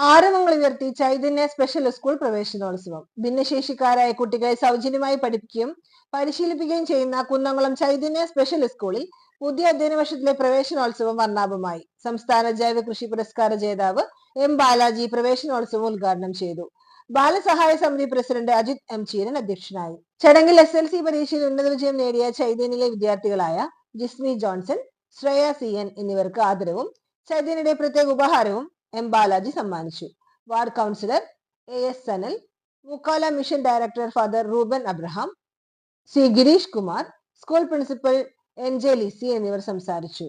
ആരവങ്ങൾ ഉയർത്തി Chaitanya special school പ്രവേശനോത്സവം. ഭിന്നശേഷിക്കാരായ കുട്ടികളെ സൗജന്യമായി പഠിപ്പിക്കുകയും പരിശീലിപ്പിക്കുകയും ചെയ്യുന്ന കുന്നംകുളം ചൈതന്യ സ്പെഷ്യൽ സ്കൂളിൽ പുതിയ അധ്യയന വർഷത്തിലെ പ്രവേശനോത്സവം വർണ്ണാഭമായി. സംസ്ഥാന ജൈവ കൃഷി പുരസ്കാര ജേതാവ് എം ബാലാജി പ്രവേശനോത്സവം ഉദ്ഘാടനം ചെയ്തു. ബാലസഹായ സമിതി പ്രസിഡന്റ് അജിത് എം ചീരൻ അധ്യക്ഷനായി. ചടങ്ങിൽ SLC പരീക്ഷയിൽ ഉന്നത വിജയം നേടിയ ചൈതന്യയിലെ വിദ്യാർത്ഥികളായ ജിസ്മി ജോൺസൺ, ശ്രേയ CN എന്നിവർക്ക് ആദരവും ചൈതന്യയുടെ പ്രത്യേക ഉപഹാരവും എം ബാലാജി സമ്മാനിച്ചു. Ward councillor AS Sanal, Mukkala mission director father Ruben Abraham, C Girish Kumar, school principal NJ Lisy എന്നിവർ സംസാരിച്ചു.